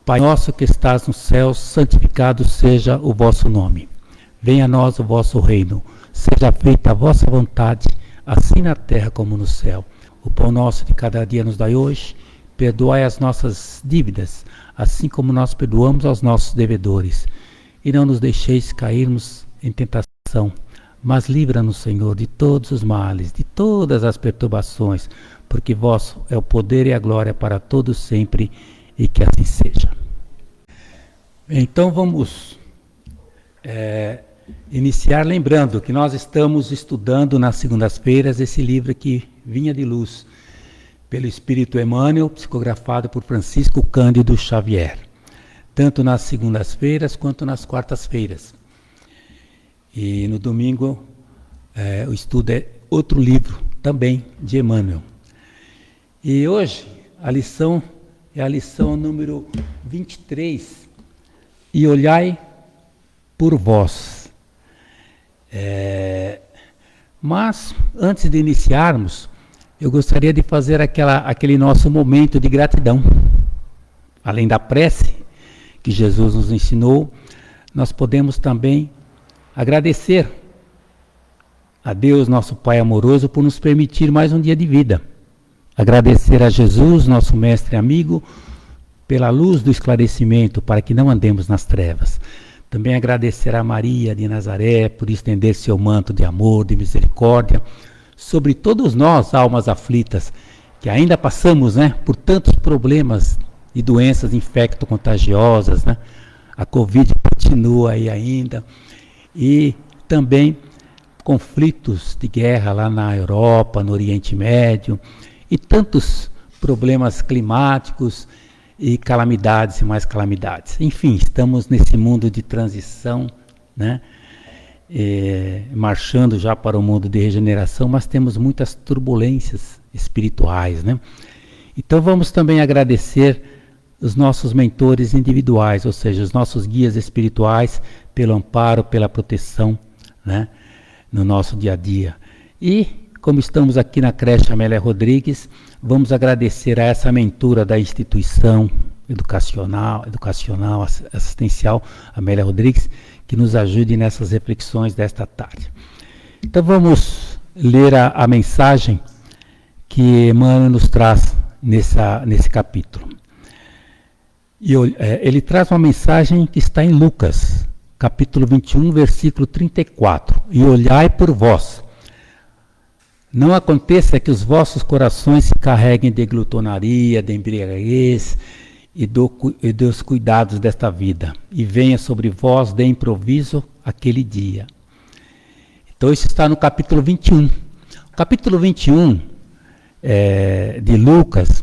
Pai nosso que estás nos céus, santificado seja o vosso nome. Venha a nós o vosso reino. Seja feita a vossa vontade, assim na terra como no céu. O pão nosso de cada dia nos dai hoje. Perdoai as nossas dívidas, assim como nós perdoamos aos nossos devedores. E não nos deixeis cairmos em tentação, mas livra-nos, Senhor, de todos os males, de todas as perturbações, porque vosso é o poder e a glória para todos sempre, e que assim seja. Então vamos iniciar lembrando que nós estamos estudando nas segundas-feiras esse livro aqui, Vinha de Luz, pelo Espírito Emmanuel, psicografado por Francisco Cândido Xavier, tanto nas segundas-feiras quanto nas quartas-feiras. E no domingo o estudo é outro livro, também de Emmanuel. E hoje a lição é a lição número 23, e olhai por vós. Mas, antes de iniciarmos, eu gostaria de fazer aquele nosso momento de gratidão. Além da prece que Jesus nos ensinou, nós podemos também agradecer a Deus, nosso Pai amoroso, por nos permitir mais um dia de vida. Agradecer a Jesus, nosso mestre e amigo, pela luz do esclarecimento, para que não andemos nas trevas. Também agradecer a Maria de Nazaré por estender seu manto de amor, de misericórdia, sobre todos nós, almas aflitas, que ainda passamos, por tantos problemas e doenças infecto-contagiosas, A Covid continua aí ainda, e também conflitos de guerra lá na Europa, no Oriente Médio, e tantos problemas climáticos e calamidades e mais calamidades. Enfim, estamos nesse mundo de transição, marchando já para o mundo de regeneração, mas temos muitas turbulências espirituais, Então vamos também agradecer os nossos mentores individuais, ou seja, os nossos guias espirituais, pelo amparo, pela proteção, no nosso dia a dia. E como estamos aqui na creche Amélia Rodrigues, vamos agradecer a essa mentora da instituição educacional, assistencial, Amélia Rodrigues, que nos ajude nessas reflexões desta tarde. Então vamos ler a mensagem que Emmanuel nos traz nesse capítulo. E ele traz uma mensagem que está em Lucas, capítulo 21, versículo 34. E olhai por vós. Não aconteça que os vossos corações se carreguem de glutonaria, de embriaguez e dos cuidados desta vida, e venha sobre vós de improviso aquele dia. Então isso está no capítulo 21. O capítulo 21 de Lucas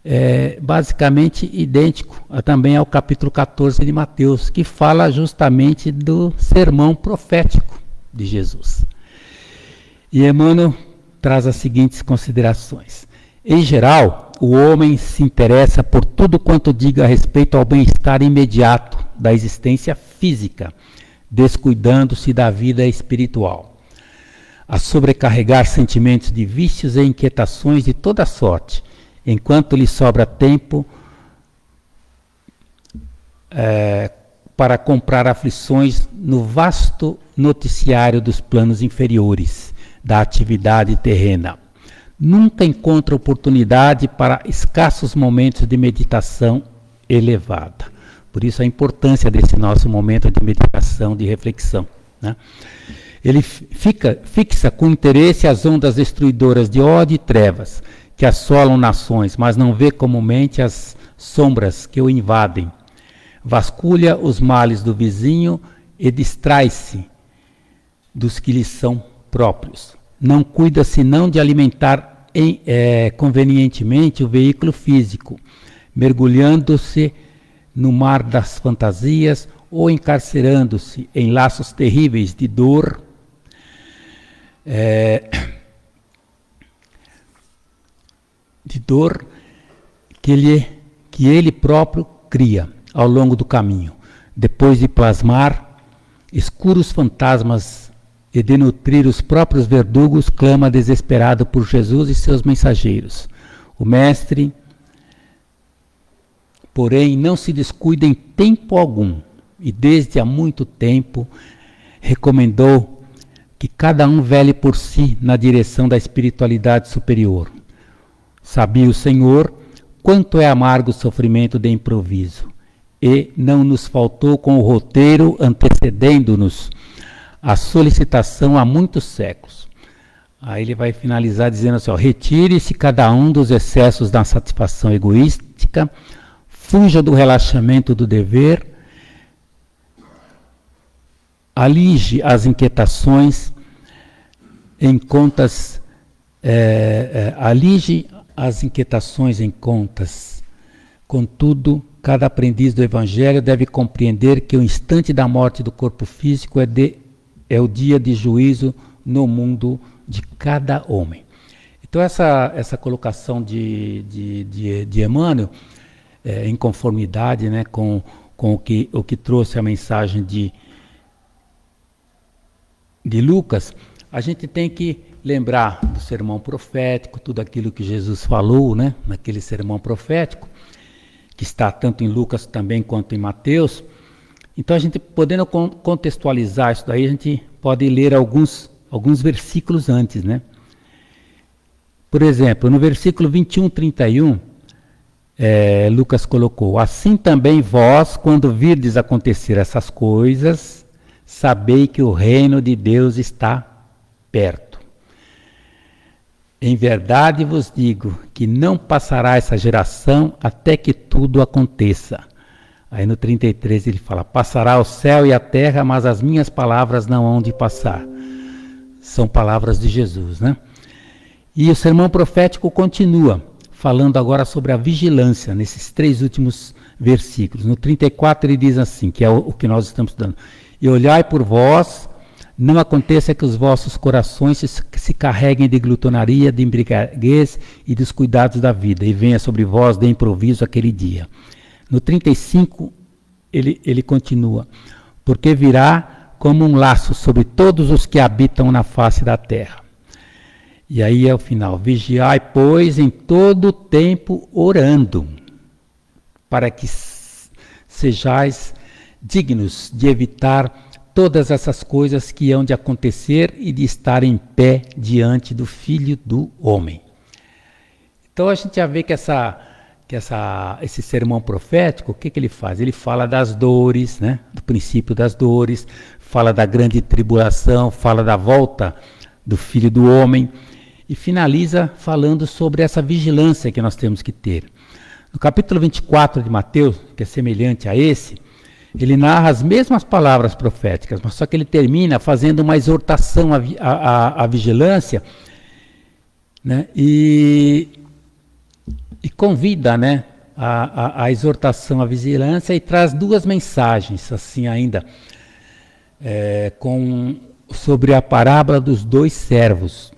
é basicamente idêntico também ao capítulo 14 de Mateus, que fala justamente do sermão profético de Jesus. E Emmanuel traz as seguintes considerações. Em geral, o homem se interessa por tudo quanto diga a respeito ao bem-estar imediato da existência física, descuidando-se da vida espiritual. A sobrecarregar sentimentos de vícios e inquietações de toda sorte, enquanto lhe sobra tempo para comprar aflições no vasto noticiário dos planos inferiores da atividade terrena. Nunca encontra oportunidade para escassos momentos de meditação elevada. Por isso a importância desse nosso momento de meditação, de reflexão. Ele fixa com interesse as ondas destruidoras de ódio e trevas que assolam nações, mas não vê comumente as sombras que o invadem. Vasculha os males do vizinho e distrai-se dos que lhe são próprios. Não cuida senão de alimentar convenientemente o veículo físico, mergulhando-se no mar das fantasias ou encarcerando-se em laços terríveis de dor, que ele próprio cria ao longo do caminho, depois de plasmar escuros fantasmas e de nutrir os próprios verdugos, clama desesperado por Jesus e seus mensageiros. O mestre porém não se descuida em tempo algum, e desde há muito tempo recomendou que cada um vele por si na direção da espiritualidade superior. Sabia o Senhor quanto é amargo o sofrimento de improviso, e não nos faltou com o roteiro antecedendo-nos a solicitação há muitos séculos. Aí ele vai finalizar dizendo assim, ó, retire-se cada um dos excessos da satisfação egoística, fuja do relaxamento do dever, alige as inquietações em contas, alige as inquietações em contas. Contudo, cada aprendiz do Evangelho deve compreender que o instante da morte do corpo físico é o dia de juízo no mundo de cada homem. Então essa colocação de Emmanuel, em conformidade, né, com o que trouxe a mensagem de Lucas, a gente tem que lembrar do sermão profético, tudo aquilo que Jesus falou, né, naquele sermão profético, que está tanto em Lucas também quanto em Mateus. Então a gente, podendo contextualizar isso daí, a gente pode ler alguns versículos antes, né? Por exemplo, no versículo 21, 31, Lucas colocou, assim também vós, quando virdes acontecer essas coisas, sabei que o reino de Deus está perto. Em verdade vos digo que não passará essa geração até que tudo aconteça. Aí no 33 ele fala, passará o céu e a terra, mas as minhas palavras não hão de passar. São palavras de Jesus, né? E o sermão profético continua, falando agora sobre a vigilância, nesses 3 últimos versículos. No 34 ele diz assim, que é o que nós estamos estudando. E olhai por vós, não aconteça que os vossos corações se carreguem de glutonaria, de embriaguez e dos cuidados da vida, e venha sobre vós de improviso aquele dia. No 35 ele continua, porque virá como um laço sobre todos os que habitam na face da terra. E aí é o final, vigiai, pois, em todo o tempo orando, para que sejais dignos de evitar todas essas coisas que hão de acontecer e de estar em pé diante do Filho do Homem. Então a gente já vê que esse sermão profético, o que ele faz? Ele fala das dores, né? Do princípio das dores, fala da grande tribulação, fala da volta do Filho do Homem e finaliza falando sobre essa vigilância que nós temos que ter. No capítulo 24 de Mateus, que é semelhante a esse, ele narra as mesmas palavras proféticas, mas só que ele termina fazendo uma exortação à vigilância, né? E convida, né, a exortação à vigilância e traz 2 mensagens, assim ainda, sobre a parábola dos 2 servos.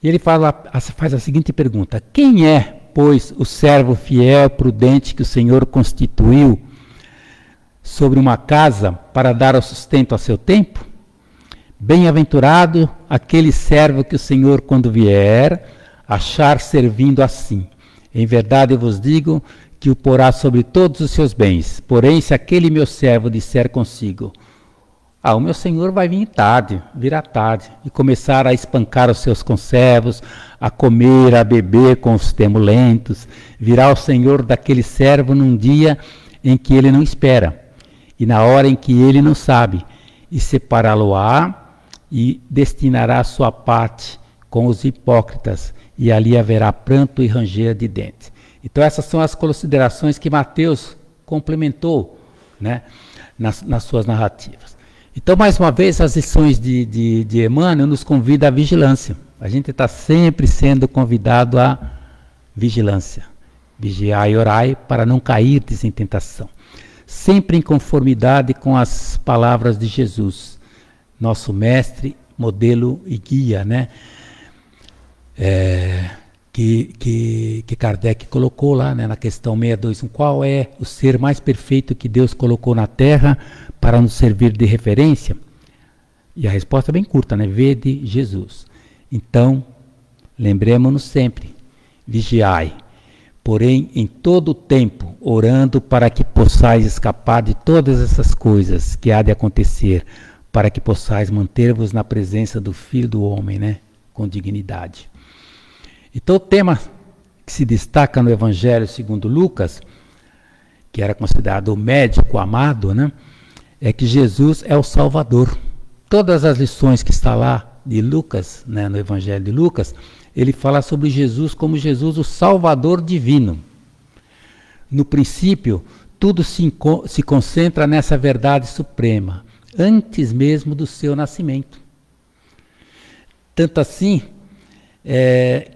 E ele faz a seguinte pergunta, quem é, pois, o servo fiel, prudente, que o Senhor constituiu sobre uma casa para dar o sustento a seu tempo? Bem-aventurado aquele servo que o Senhor, quando vier, achar servindo assim. Em verdade eu vos digo que o porá sobre todos os seus bens. Porém, se aquele meu servo disser consigo, o meu senhor vai vir tarde, virá tarde, e começar a espancar os seus conservos, a comer, a beber com os temulentos, virá o senhor daquele servo num dia em que ele não espera, e na hora em que ele não sabe, e separá-lo-á, e destinará a sua parte com os hipócritas, e ali haverá pranto e ranger de dentes. Então essas são as considerações que Mateus complementou, né, nas suas narrativas. Então, mais uma vez, as lições de Emmanuel nos convidam à vigilância. A gente está sempre sendo convidado à vigilância. Vigiai e orai para não cairdes em tentação. Sempre em conformidade com as palavras de Jesus, nosso mestre, modelo e guia, né? Que Kardec colocou lá, né, na questão 621, qual é o ser mais perfeito que Deus colocou na Terra para nos servir de referência? E a resposta é bem curta, né? Vede Jesus. Então, lembremos-nos sempre, vigiai, porém em todo o tempo, orando para que possais escapar de todas essas coisas que há de acontecer, para que possais manter-vos na presença do Filho do Homem, né? Com dignidade. Então o tema que se destaca no Evangelho segundo Lucas, que era considerado o médico amado, né? É que Jesus é o Salvador. Todas as lições que está lá de Lucas, né, no Evangelho de Lucas, ele fala sobre Jesus como Jesus, o Salvador divino. No princípio, tudo se concentra nessa verdade suprema, antes mesmo do seu nascimento. Tanto assim,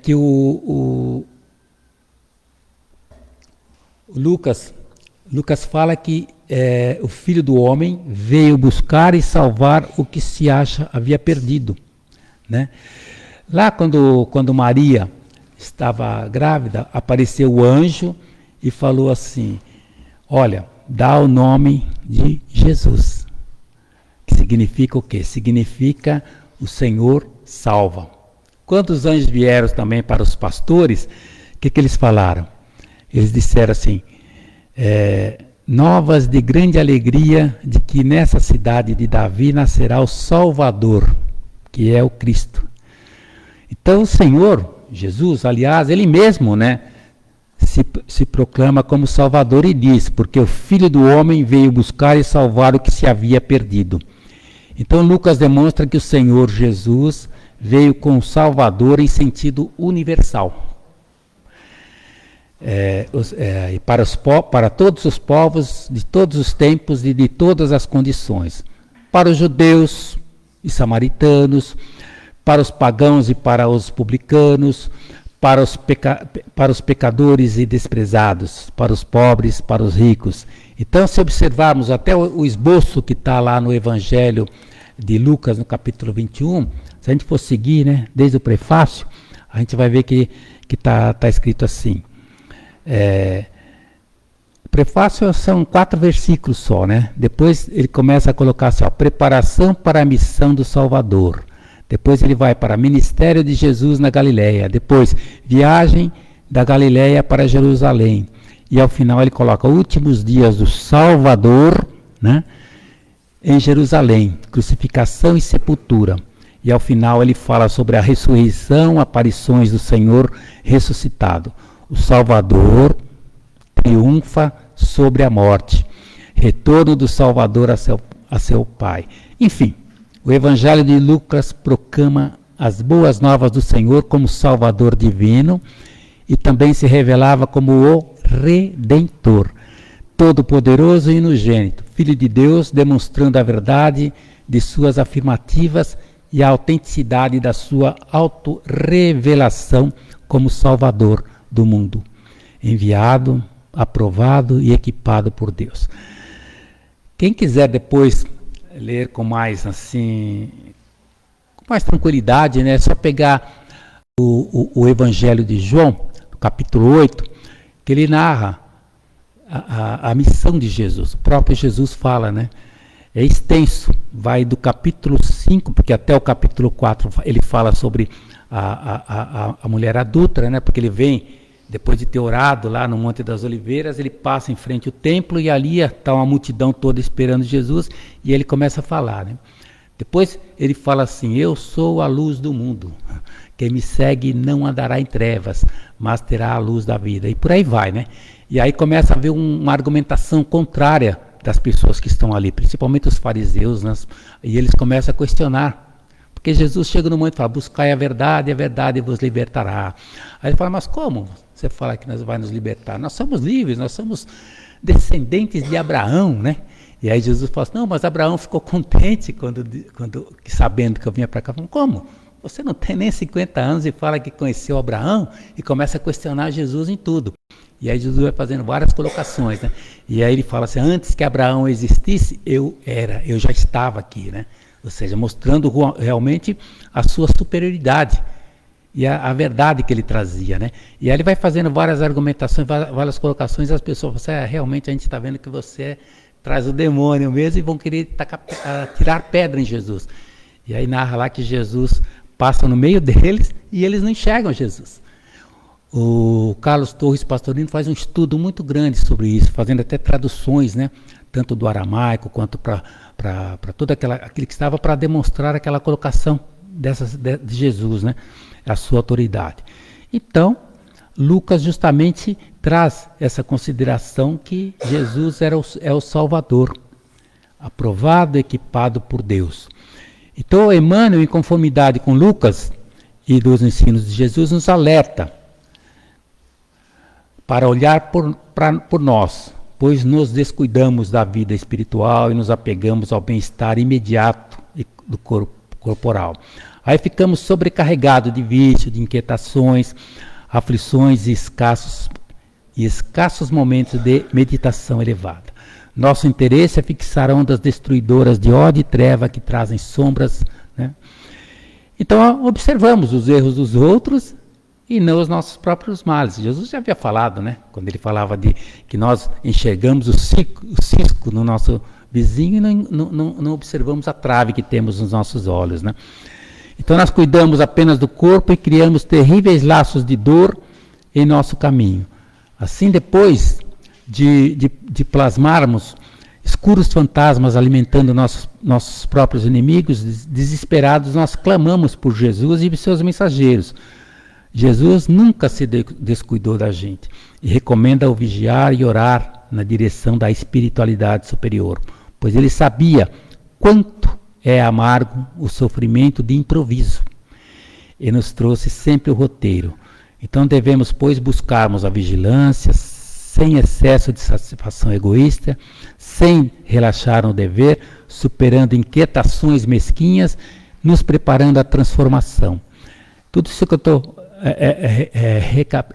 que o Lucas fala que o Filho do Homem veio buscar e salvar o que se acha havia perdido, né? Lá quando Maria estava grávida, apareceu o anjo e falou assim: olha, dá o nome de Jesus. Que significa o quê? Significa o Senhor salva. Quando os anjos vieram também para os pastores, o que eles falaram? Eles disseram assim: novas de grande alegria de que nessa cidade de Davi nascerá o Salvador, que é o Cristo. Então o Senhor, Jesus, aliás, ele mesmo, né, se proclama como Salvador e diz, porque o Filho do Homem veio buscar e salvar o que se havia perdido. Então Lucas demonstra que o Senhor Jesus veio com o Salvador em sentido universal. Para todos os povos, de todos os tempos e de todas as condições. Para os judeus e samaritanos, para os pagãos e para os publicanos, para os pecadores e desprezados, para os pobres, para os ricos. Então, se observarmos até o esboço que está lá no Evangelho de Lucas, no capítulo 21, se a gente for seguir, né, desde o prefácio, a gente vai ver que está escrito assim. O prefácio são 4 versículos só, né? Depois ele começa a colocar assim, ó, preparação para a missão do Salvador. Depois ele vai para ministério de Jesus na Galileia. Depois, viagem da Galileia para Jerusalém. E ao final ele coloca últimos dias do Salvador, né, em Jerusalém, crucificação e sepultura. E ao final ele fala sobre a ressurreição, aparições do Senhor ressuscitado. O Salvador triunfa sobre a morte. Retorno do Salvador a seu Pai. Enfim, o Evangelho de Lucas proclama as boas novas do Senhor como Salvador divino e também se revelava como o Redentor, todo-poderoso e unigênito, Filho de Deus, demonstrando a verdade de suas afirmativas e a autenticidade da sua autorrevelação como Salvador do mundo, enviado, aprovado e equipado por Deus. Quem quiser depois ler com mais assim, com mais tranquilidade, né? É só pegar o Evangelho de João, capítulo 8, que ele narra a missão de Jesus. O próprio Jesus fala, né? É extenso, vai do capítulo 5, porque até o capítulo 4 ele fala sobre a mulher adúltera, né? Porque ele vem, depois de ter orado lá no Monte das Oliveiras, ele passa em frente ao templo e ali está uma multidão toda esperando Jesus e ele começa a falar, né? Depois ele fala assim: eu sou a luz do mundo, quem me segue não andará em trevas, mas terá a luz da vida. E por aí vai, né? E aí começa a haver uma argumentação contrária das pessoas que estão ali, principalmente os fariseus, né? E eles começam a questionar. Porque Jesus chega no momento e fala: buscai a verdade vos libertará. Aí ele fala: mas como você fala que vai nos libertar? Nós somos livres, nós somos descendentes de Abraão, né? E aí Jesus fala assim: não, mas Abraão ficou contente sabendo que eu vinha para cá. Fala: como? Você não tem nem 50 anos e fala que conheceu Abraão? E começa a questionar Jesus em tudo. E aí Jesus vai fazendo várias colocações, né? E aí ele fala assim: antes que Abraão existisse, eu já estava aqui, né? Ou seja, mostrando realmente a sua superioridade e a verdade que ele trazia, né? E aí ele vai fazendo várias argumentações, várias colocações, e as pessoas falam assim: realmente a gente está vendo que você traz o demônio mesmo e vão querer tirar pedra em Jesus. E aí narra lá que Jesus passa no meio deles e eles não enxergam Jesus. O Carlos Torres Pastorino faz um estudo muito grande sobre isso, fazendo até traduções, né, tanto do aramaico quanto para todo aquilo que estava para demonstrar aquela colocação de Jesus, né, a sua autoridade. Então, Lucas justamente traz essa consideração que Jesus é o Salvador, aprovado, equipado por Deus. Então, Emmanuel, em conformidade com Lucas e dos ensinos de Jesus, nos alerta para olhar por nós, pois nos descuidamos da vida espiritual e nos apegamos ao bem-estar imediato do corpo corporal. Aí ficamos sobrecarregados de vício, de inquietações, aflições e escassos momentos de meditação elevada. Nosso interesse é fixar ondas destruidoras de ódio e treva que trazem sombras, né? Então observamos os erros dos outros e não os nossos próprios males. Jesus já havia falado, né? Quando ele falava de que nós enxergamos o cisco no nosso vizinho e não observamos a trave que temos nos nossos olhos, né? Então nós cuidamos apenas do corpo e criamos terríveis laços de dor em nosso caminho. Assim, depois de plasmarmos escuros fantasmas alimentando nossos próprios inimigos, desesperados, nós clamamos por Jesus e seus mensageiros. Jesus nunca se descuidou da gente e recomenda o vigiar e orar na direção da espiritualidade superior, pois ele sabia quanto é amargo o sofrimento de improviso e nos trouxe sempre o roteiro. Então devemos, pois, buscarmos a vigilância sem excesso de satisfação egoísta, sem relaxar no dever, superando inquietações mesquinhas, nos preparando à transformação. Tudo isso que eu estou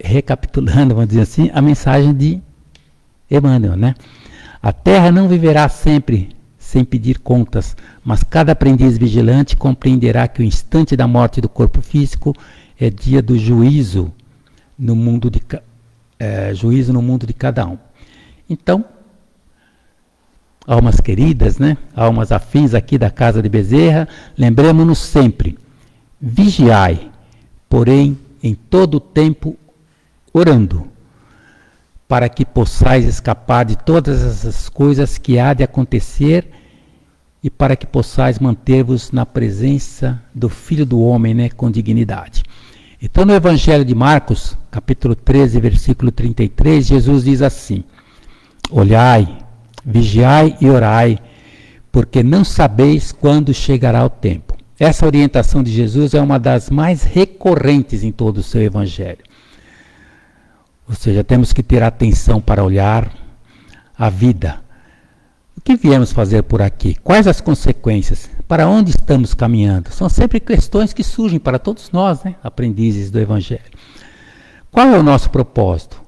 recapitulando, vamos dizer assim, a mensagem de Emmanuel, né? A terra não viverá sempre sem pedir contas, mas cada aprendiz vigilante compreenderá que o instante da morte do corpo físico é dia do juízo no mundo de cada um. Então, almas queridas, né? Almas afins aqui da Casa de Bezerra, lembremos-nos sempre, vigiai, porém em todo o tempo orando, para que possais escapar de todas essas coisas que há de acontecer e para que possais manter-vos na presença do Filho do Homem, né, com dignidade. Então, no Evangelho de Marcos, capítulo 13, versículo 33, Jesus diz assim: olhai, vigiai e orai, porque não sabeis quando chegará o tempo. Essa orientação de Jesus é uma das mais recorrentes em todo o seu Evangelho. Ou seja, temos que ter atenção para olhar a vida. O que viemos fazer por aqui? Quais as consequências? Para onde estamos caminhando? São sempre questões que surgem para todos nós, né, aprendizes do Evangelho. Qual é o nosso propósito?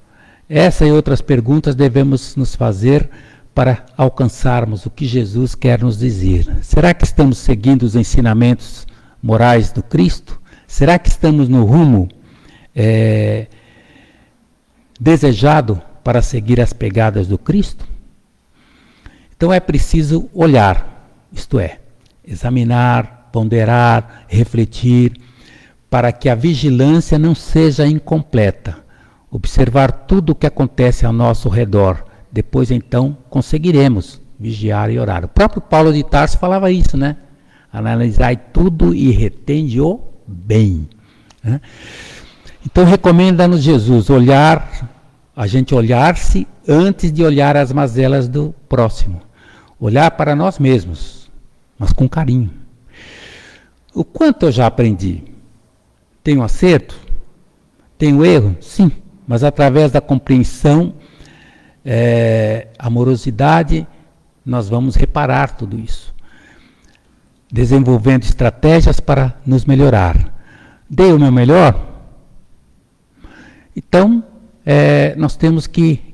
Essa e outras perguntas devemos nos fazer para alcançarmos o que Jesus quer nos dizer. Será que estamos seguindo os ensinamentos morais do Cristo? Será que estamos no rumo desejado para seguir as pegadas do Cristo? Então é preciso olhar, isto é, examinar, ponderar, refletir, para que a vigilância não seja incompleta. Observar tudo o que acontece ao nosso redor. Depois, então, conseguiremos vigiar e orar. O próprio Paulo de Tarso falava isso, né? Analisai tudo e retende o bem, né? Então, recomenda-nos Jesus a gente olhar-se antes de olhar as mazelas do próximo. Olhar para nós mesmos, mas com carinho. O quanto eu já aprendi? Tenho acerto? Tenho erro? Sim, mas através da compreensão, amorosidade, nós vamos reparar tudo isso. Desenvolvendo estratégias para nos melhorar. Dei o meu melhor? Então, nós temos que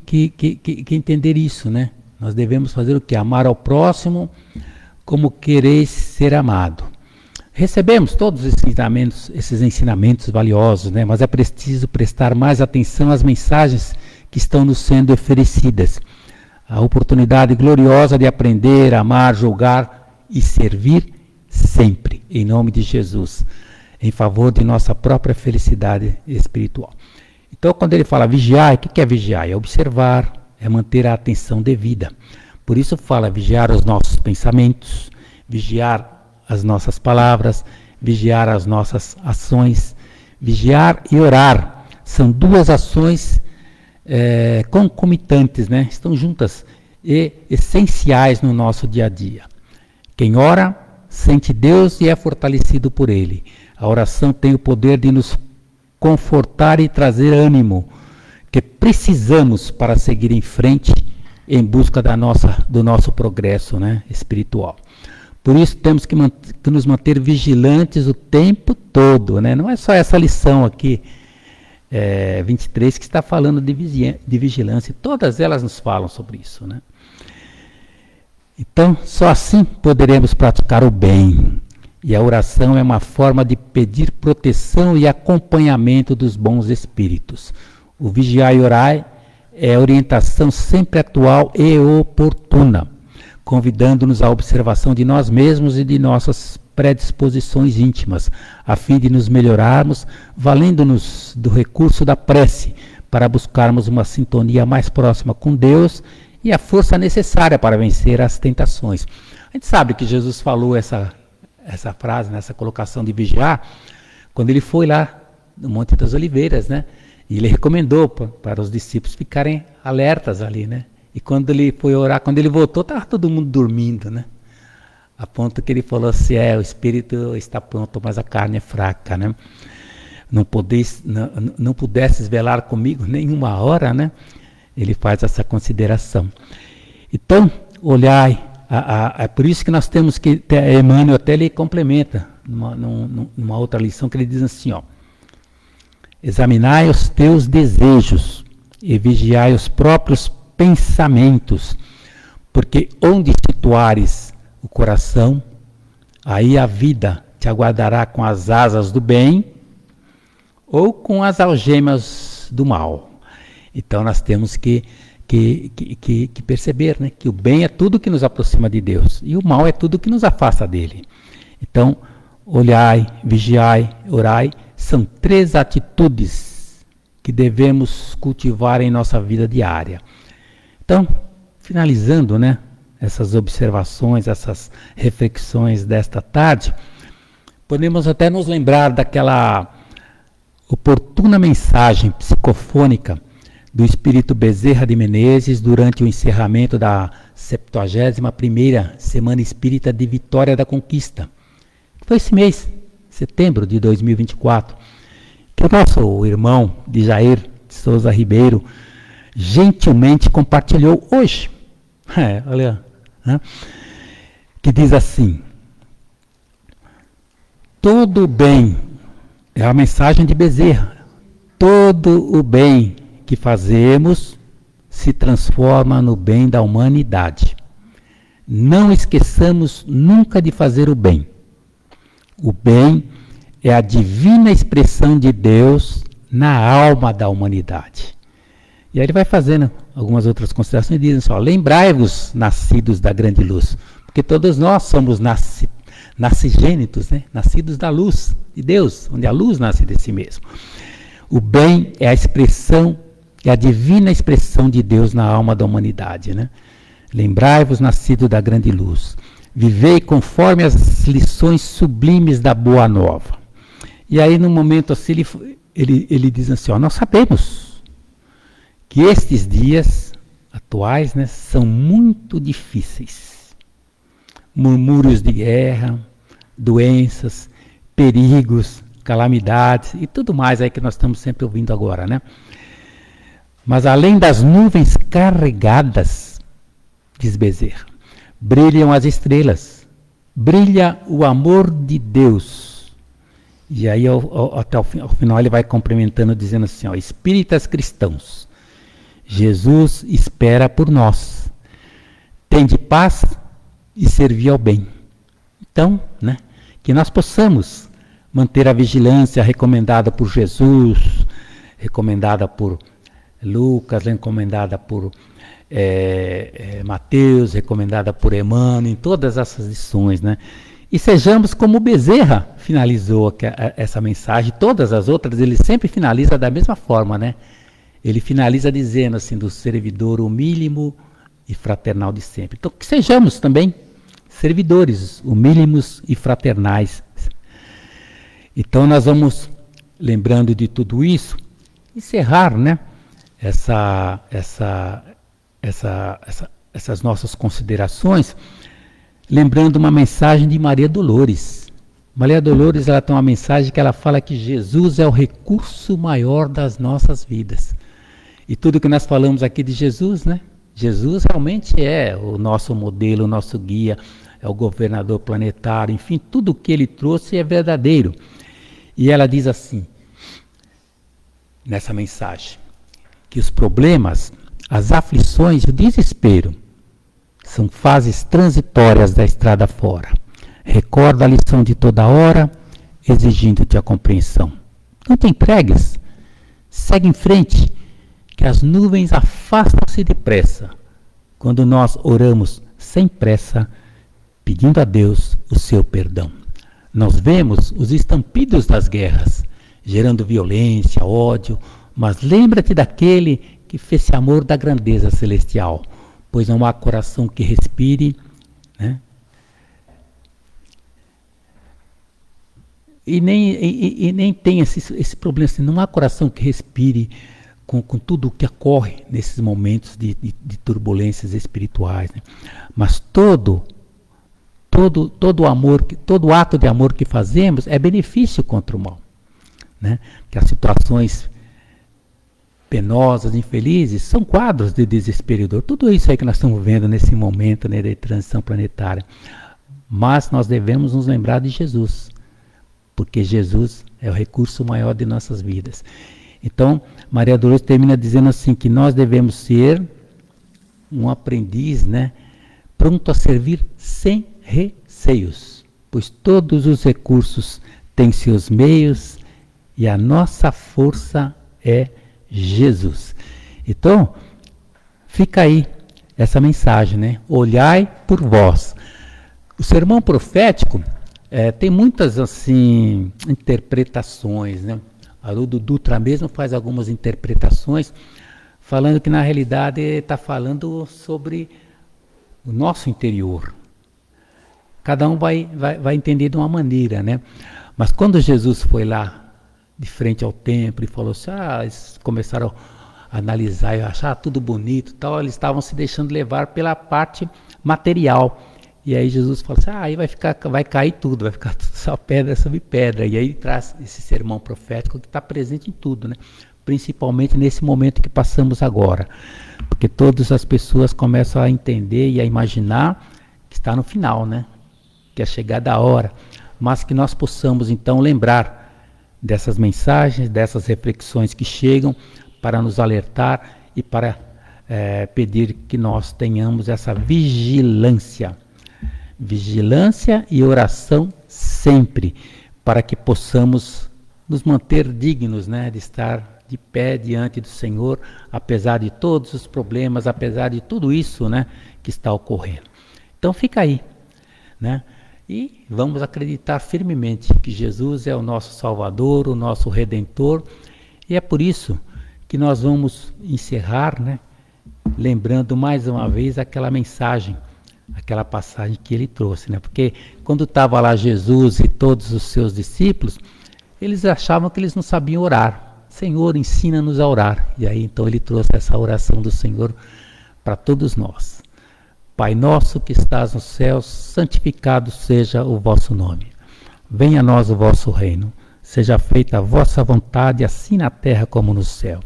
entender isso, né? Nós devemos fazer o quê? Amar ao próximo como quereis ser amado. Recebemos todos esses ensinamentos valiosos, né? Mas é preciso prestar mais atenção às mensagens que estão nos sendo oferecidas. A oportunidade gloriosa de aprender, amar, julgar e servir sempre, em nome de Jesus, em favor de nossa própria felicidade espiritual. Então, quando ele fala vigiar, o que é vigiar? É observar, é manter a atenção devida. Por isso fala vigiar os nossos pensamentos, vigiar as nossas palavras, vigiar as nossas ações. Vigiar e orar são duas ações concomitantes, né? Estão juntas e essenciais no nosso dia a dia. Quem ora sente Deus e é fortalecido por Ele. A oração tem o poder de nos confortar e trazer ânimo que precisamos para seguir em frente em busca do nosso progresso, né, espiritual. Por isso temos que nos manter vigilantes o tempo todo, né? Não é só essa lição aqui, 23, que está falando de vigilância. Todas elas nos falam sobre isso, né? Então, só assim poderemos praticar o bem. E a oração é uma forma de pedir proteção e acompanhamento dos bons espíritos. O vigiar e orar é orientação sempre atual e oportuna, convidando-nos à observação de nós mesmos e de nossas predisposições íntimas, a fim de nos melhorarmos, valendo-nos do recurso da prece, para buscarmos uma sintonia mais próxima com Deus e a força necessária para vencer as tentações. A gente sabe que Jesus falou essa frase, nessa colocação de vigiar, quando ele foi lá no Monte das Oliveiras, né? E ele recomendou para os discípulos ficarem alertas ali, né? E quando ele foi orar, quando ele voltou, estava todo mundo dormindo, né? A ponto que ele falou assim, o espírito está pronto, mas a carne é fraca, né? Não pudesses velar comigo nenhuma hora, né? Ele faz essa consideração. Então, olhai, é por isso que nós temos que, Emmanuel até ele complementa, numa outra lição, que ele diz assim, examinai os teus desejos e vigiai os próprios pensamentos, porque onde situares o coração, aí a vida te aguardará com as asas do bem ou com as algemas do mal. Então nós temos que perceber, né, que o bem é tudo que nos aproxima de Deus e o mal é tudo que nos afasta dele. Então, olhai, vigiai, orai, são 3 atitudes que devemos cultivar em nossa vida diária. Então, finalizando, né, essas observações, essas reflexões desta tarde, podemos até nos lembrar daquela oportuna mensagem psicofônica do Espírito Bezerra de Menezes durante o encerramento da 71ª Semana Espírita de Vitória da Conquista. Foi esse mês, setembro de 2024, que o nosso irmão de Jair de Souza Ribeiro gentilmente compartilhou hoje. Olha, né? Que diz assim: todo o bem, é a mensagem de Bezerra, todo o bem que fazemos se transforma no bem da humanidade. Não esqueçamos nunca de fazer o bem. O bem é a divina expressão de Deus na alma da humanidade. E aí ele vai fazendo algumas outras considerações e diz assim, lembrai-vos, nascidos da grande luz, porque todos nós somos nascigênitos, né? Nascidos da luz de Deus, onde a luz nasce de si mesmo. O bem é a expressão, é a divina expressão de Deus na alma da humanidade, né? Lembrai-vos, nascido da grande luz. Vivei conforme as lições sublimes da Boa Nova. E aí, num momento assim, ele diz assim, nós sabemos que estes dias atuais, né, são muito difíceis. Murmúrios de guerra, doenças, perigos, calamidades e tudo mais aí que nós estamos sempre ouvindo agora, né? Mas além das nuvens carregadas, diz Bezerra, brilham as estrelas, brilha o amor de Deus. E aí até ao final ele vai complementando dizendo assim, espíritas cristãos, Jesus espera por nós, tende paz e servir ao bem. Então, né, que nós possamos manter a vigilância recomendada por Jesus, recomendada por Lucas, recomendada por Mateus, recomendada por Emmanuel, em todas essas lições, né? E sejamos como Bezerra finalizou essa mensagem. Todas as outras ele sempre finaliza da mesma forma, né? Ele finaliza dizendo assim, do servidor humílimo e fraternal de sempre. Então que sejamos também servidores humílimos e fraternais. Então nós vamos, lembrando de tudo isso, encerrar, né, essas nossas considerações, lembrando uma mensagem de Maria Dolores. Maria Dolores, ela tem uma mensagem que ela fala que Jesus é o recurso maior das nossas vidas. E tudo que nós falamos aqui de Jesus, né? Jesus realmente é o nosso modelo, o nosso guia, é o governador planetário, enfim, tudo o que ele trouxe é verdadeiro. E ela diz assim, nessa mensagem, que os problemas, as aflições e o desespero são fases transitórias da estrada fora. Recorda a lição de toda hora, exigindo-te a compreensão. Não te entregues, segue em frente, que as nuvens afastam-se depressa, quando nós oramos sem pressa, pedindo a Deus o seu perdão. Nós vemos os estampidos das guerras, gerando violência, ódio, mas lembra-te daquele que fez-se amor da grandeza celestial, pois não há coração que respire, né? E nem tem esse problema, assim, não há coração que respire com tudo o que ocorre nesses momentos de turbulências espirituais, né? Mas todo amor, todo ato de amor que fazemos é benefício contra o mal, né? Que as situações penosas, infelizes, são quadros de desespero e dor. Tudo isso aí que nós estamos vendo nesse momento, né, de transição planetária. Mas nós devemos nos lembrar de Jesus, porque Jesus é o recurso maior de nossas vidas. Então, Maria Dolores termina dizendo assim, que nós devemos ser um aprendiz, né, pronto a servir sem receios, pois todos os recursos têm seus meios e a nossa força é Jesus. Então, fica aí essa mensagem, né? Olhai por vós. O sermão profético tem muitas assim interpretações, né? Haroldo Dutra mesmo faz algumas interpretações, falando que na realidade está falando sobre o nosso interior. Cada um vai entender de uma maneira, né? Mas quando Jesus foi lá de frente ao templo e falou assim, eles começaram a analisar e achar tudo bonito e tal, eles estavam se deixando levar pela parte material. E aí Jesus falou assim, aí vai cair tudo, vai ficar tudo só pedra sobre pedra. E aí traz esse sermão profético que está presente em tudo, né? Principalmente nesse momento que passamos agora. Porque todas as pessoas começam a entender e a imaginar que está no final, né? Que é chegada a hora. Mas que nós possamos então lembrar dessas mensagens, dessas reflexões que chegam para nos alertar e para pedir que nós tenhamos essa vigilância e oração sempre, para que possamos nos manter dignos, né, de estar de pé diante do Senhor, apesar de todos os problemas, apesar de tudo isso, né, que está ocorrendo. Então fica aí, né? E vamos acreditar firmemente que Jesus é o nosso Salvador, o nosso Redentor, e é por isso que nós vamos encerrar, né, lembrando mais uma vez aquela mensagem, aquela passagem que ele trouxe, né? Porque quando estava lá Jesus e todos os seus discípulos, eles achavam que eles não sabiam orar. Senhor, ensina-nos a orar. E aí então ele trouxe essa oração do Senhor para todos nós. Pai nosso que estás nos céus, santificado seja o vosso nome. Venha a nós o vosso reino. Seja feita a vossa vontade, assim na terra como no céu.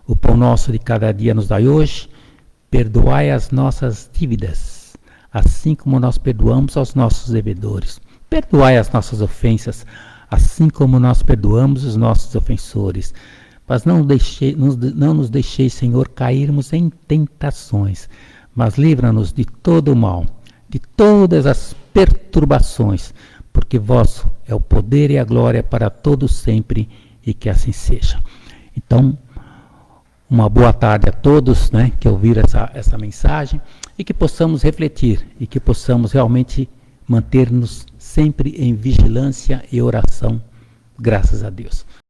O pão nosso de cada dia nos dai hoje. Perdoai as nossas dívidas, assim como nós perdoamos aos nossos devedores. Perdoai as nossas ofensas, assim como nós perdoamos os nossos ofensores. Mas não nos deixeis, Senhor, cairmos em tentações, mas livra-nos de todo o mal, de todas as perturbações, porque vosso é o poder e a glória para todos sempre, e que assim seja. Então, uma boa tarde a todos, né, que ouviram essa mensagem, e que possamos refletir, e que possamos realmente manter-nos sempre em vigilância e oração, graças a Deus.